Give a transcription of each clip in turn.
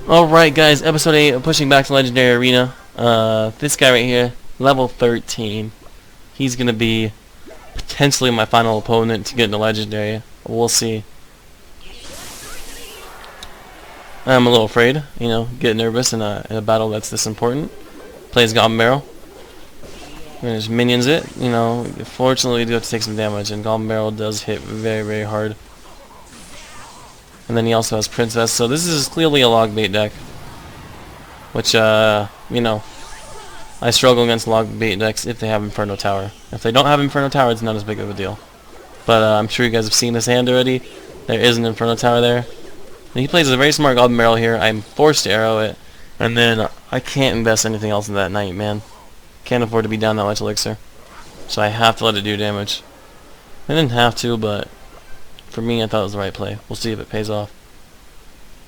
Alright guys, episode 8 of Pushing Back to Legendary Arena. This guy right here, level 13. He's gonna be potentially my final opponent to get into Legendary. We'll see. I'm a little afraid, get nervous in a battle that's this important. Plays Goblin Barrel. And just minions it, fortunately we do have to take some damage, and Goblin Barrel does hit very, very hard. And then he also has Princess, so this is clearly a log bait deck. Which, I struggle against log bait decks if they have Inferno Tower. If they don't have Inferno Tower, it's not as big of a deal. But I'm sure you guys have seen his hand already. There is an Inferno Tower there. And he plays a very smart Goblin Barrel here. I'm forced to arrow it. And then I can't invest anything else in that night, man. Can't afford to be down that much elixir. So I have to let it do damage. I didn't have to, but for me, I thought it was the right play. We'll see if it pays off.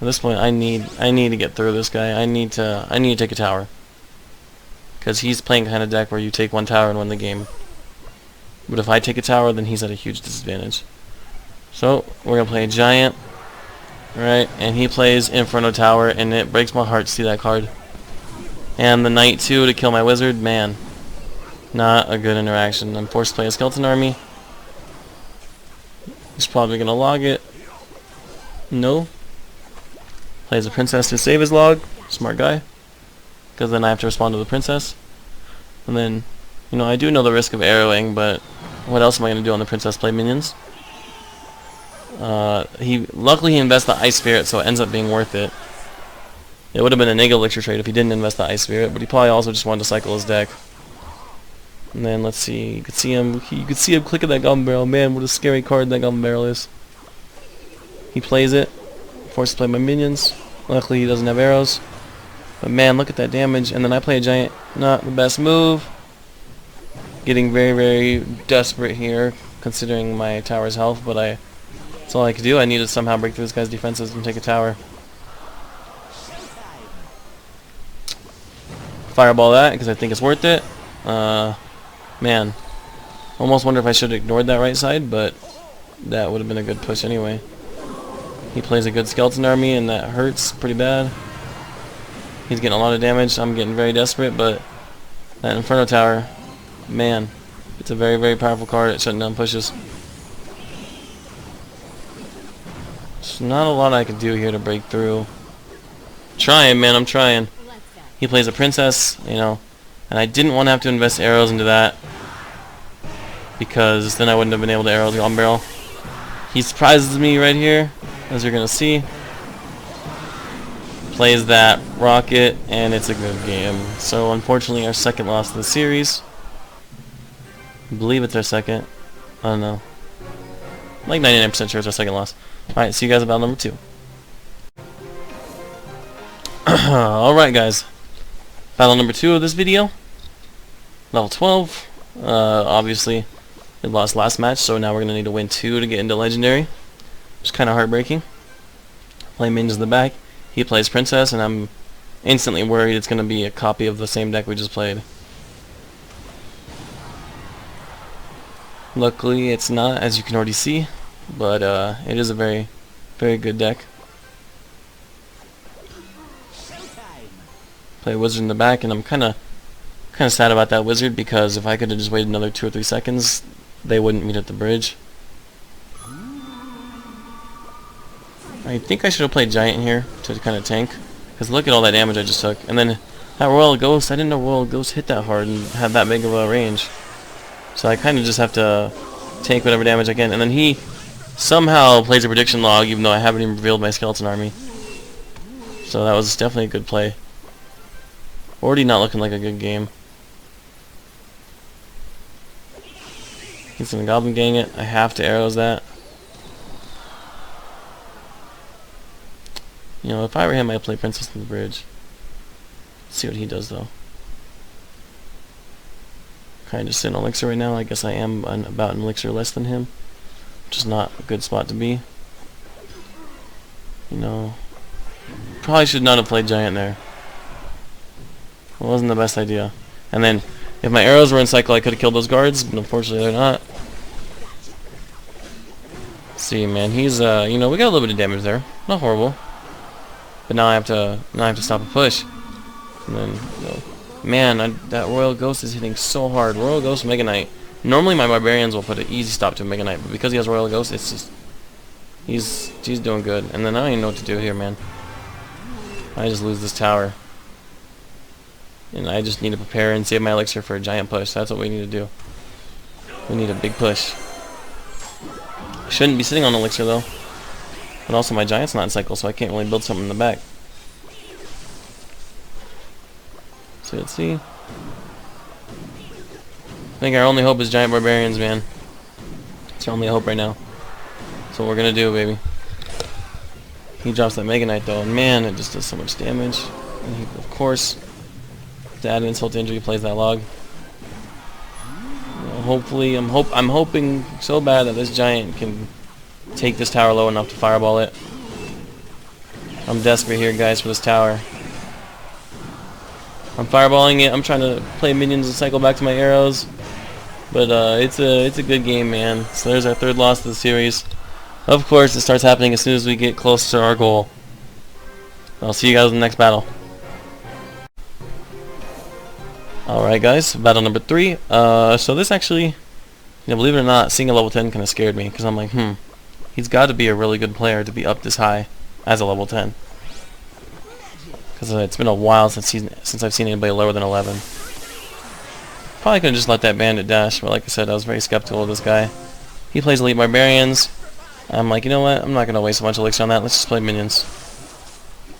At this point, I need to get through this guy. I need to take a tower, because he's playing kind of deck where you take one tower and win the game. But if I take a tower, then he's at a huge disadvantage. So we're gonna play a giant, right? And he plays Inferno Tower, and it breaks my heart to see that card. And the Knight too to kill my wizard. Man, not a good interaction. I'm forced to play a skeleton army. He's probably gonna log it. No. Plays a princess to save his log. Smart guy. Because then I have to respond to the princess. And then, I do know the risk of arrowing, but what else am I gonna do on the princess? Play minions. Luckily he invests the Ice Spirit, so it ends up being worth it. It would have been a negative elixir trade if he didn't invest the Ice Spirit, but he probably also just wanted to cycle his deck. And then let's see, you could see him click at that Goblin Barrel. Man, what a scary card that Goblin Barrel is. He plays it, forced to play my minions. Luckily he doesn't have arrows. But man, look at that damage. And then I play a giant. Not the best move. Getting very, very desperate here, considering my tower's health, but that's all I could do. I need to somehow break through this guy's defenses and take a tower. Fireball that, because I think it's worth it. Man, almost wonder if I should have ignored that right side, but that would have been a good push anyway. He plays a good skeleton army, and that hurts pretty bad. He's getting a lot of damage. I'm getting very desperate, but that Inferno Tower, man, it's a very, very powerful card at shutting down pushes. There's not a lot I can do here to break through. Trying, man, I'm trying. He plays a princess, and I didn't want to have to invest arrows into that, because then I wouldn't have been able to arrow the Goblin Barrel. He surprises me right here, as you're going to see. Plays that rocket, and it's a good game. So unfortunately our second loss of the series. I believe it's our second. I don't know. I'm like 99% sure it's our second loss. Alright, see you guys about number 2. Alright guys. Battle number 2 of this video. Level 12. Obviously, we lost last match, so now we're going to need to win 2 to get into Legendary. Which is kind of heartbreaking. Play minions in the back. He plays Princess, and I'm instantly worried it's going to be a copy of the same deck we just played. Luckily, it's not, as you can already see, but it is a very, very good deck. Play a wizard in the back, and I'm kind of sad about that wizard, because if I could have just waited another 2 or 3 seconds, they wouldn't meet at the bridge. I think I should have played giant here to kind of tank, because look at all that damage I just took. And then that Royal Ghost, I didn't know Royal Ghost hit that hard and had that big of a range. So I kind of just have to tank whatever damage I can. And then he somehow plays a prediction log, even though I haven't even revealed my skeleton army. So that was definitely a good play. Already not looking like a good game. He's gonna Goblin Gang it. I have to arrows that. If I were him, I'd play Princess on the bridge. Let's see what he does, though. Kind of just in elixir right now. I guess I am about an elixir less than him, which is not a good spot to be. Probably should not have played giant there. It wasn't the best idea. And then, if my arrows were in cycle, I could have killed those guards, but unfortunately they're not. Let's see, man, he's we got a little bit of damage there. Not horrible. But now I have to stop a push. And then, you know, man, that Royal Ghost is hitting so hard. Royal Ghost, Mega Knight. Normally my Barbarians will put an easy stop to Mega Knight, but because he has Royal Ghost, it's just he's doing good. And then I don't even know what to do here, man. I just lose this tower. And I just need to prepare and save my elixir for a giant push. That's what we need to do. We need a big push. Shouldn't be sitting on elixir though. But also my giant's not in cycle, so I can't really build something in the back. So let's see. I think our only hope is giant barbarians, man. It's our only hope right now. That's what we're gonna do, baby. He drops that Mega Knight though, and man, it just does so much damage. And he, of course, to add insult to injury, plays that log. You know, hopefully, I'm hoping so bad that this giant can take this tower low enough to fireball it. I'm desperate here, guys, for this tower. I'm fireballing it. I'm trying to play minions and cycle back to my arrows, but it's a good game, man. So there's our third loss of the series. Of course, it starts happening as soon as we get close to our goal. I'll see you guys in the next battle. Alright guys, battle number 3. So this actually, you know, believe it or not, seeing a level 10 kind of scared me, because I'm like, he's got to be a really good player to be up this high as a level 10. Because it's been a while since I've seen anybody lower than 11. Probably could have just let that bandit dash, but like I said, I was very skeptical of this guy. He plays elite barbarians. I'm like, you know what? I'm not going to waste a bunch of elixir on that. Let's just play minions.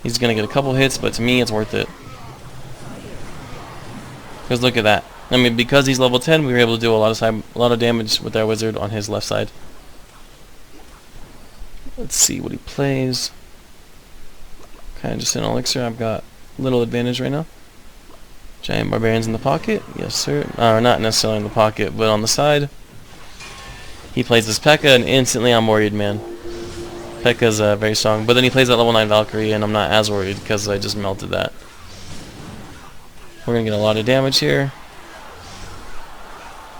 He's going to get a couple hits, but to me, it's worth it. Because look at that. I mean, because he's level 10, we were able to do a lot of damage with our wizard on his left side. Let's see what he plays. Kind of just an elixir. I've got little advantage right now. Giant barbarians in the pocket. Yes, sir. Not necessarily in the pocket, but on the side. He plays this P.E.K.K.A. and instantly I'm worried, man. P.E.K.K.A.'s very strong. But then he plays that level 9 Valkyrie and I'm not as worried because I just melted that. We're going to get a lot of damage here.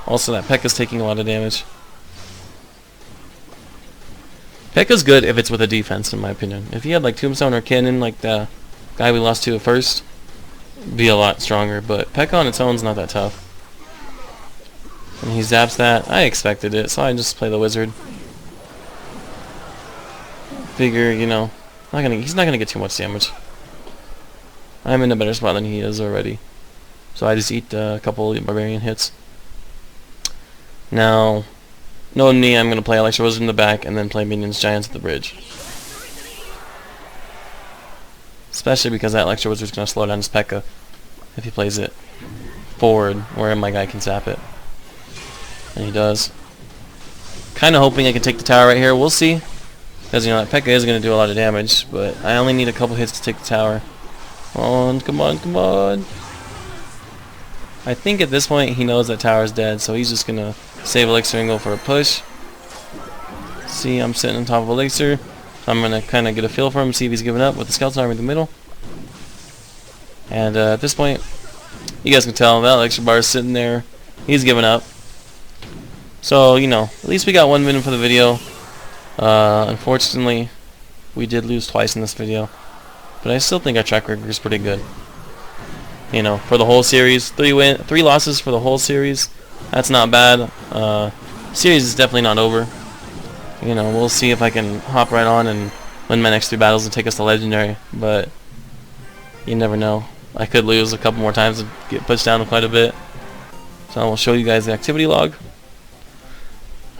Also, that P.E.K.K.A.'s taking a lot of damage. P.E.K.K.A.'s good if it's with a defense, in my opinion. If he had like Tombstone or Cannon, like the guy we lost to at first, it'd be a lot stronger. But P.E.K.K.A. on its own is not that tough. And he zaps that. I expected it, so I just play the wizard. Figure, you know, he's not gonna get too much damage. I'm in a better spot than he is already. So I just eat a couple barbarian hits. Now, knowing me, I'm gonna play Electro Wizard in the back and then play minions giants at the bridge. Especially because that Electro Wizard's gonna slow down his P.E.K.K.A. if he plays it forward where my guy can zap it. And he does. Kind of hoping I can take the tower right here. We'll see. Because, you know, that P.E.K.K.A. is going to do a lot of damage. But I only need a couple hits to take the tower. Come on, come on, come on. I think at this point he knows that tower's dead. So he's just going to save elixir and go for a push. See, I'm sitting on top of elixir. I'm going to kind of get a feel for him. See if he's giving up with the skeleton army in the middle. And at this point, you guys can tell that elixir bar is sitting there. He's giving up. So, you know, at least we got 1 minute for the video. Unfortunately, we did lose twice in this video. But I still think our track record is pretty good. You know, for the whole series. 3 losses for the whole series. That's not bad. Series is definitely not over. You know, we'll see if I can hop right on and win my next 3 battles and take us to Legendary. But you never know. I could lose a couple more times and get pushed down quite a bit. So I will show you guys the activity log.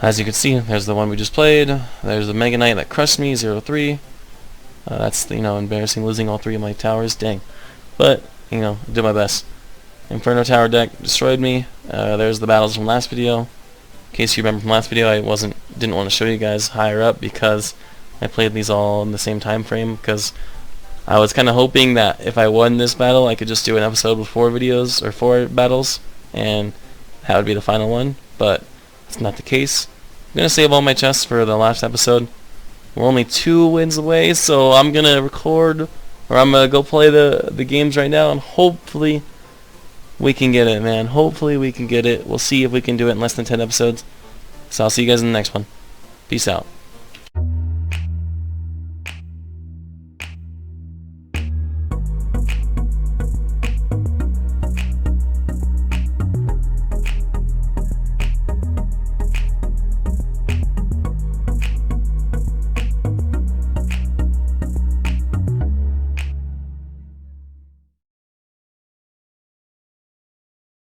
As you can see, there's the one we just played. There's the Mega Knight that crushed me, 0-3. That's, you know, embarrassing, losing all 3 of my towers. Dang. But, you know, did my best. Inferno Tower deck destroyed me. There's the battles from last video. In case you remember from last video, I didn't want to show you guys higher up because I played these all in the same time frame. Because I was kind of hoping that if I won this battle, I could just do an episode with 4 videos or 4 battles, and that would be the final one. But it's not the case. I'm going to save all my chests for the last episode. We're only 2 wins away, so I'm going to record, or I'm going to go play the games right now, and hopefully we can get it, man. Hopefully we can get it. We'll see if we can do it in less than 10 episodes. So I'll see you guys in the next one. Peace out.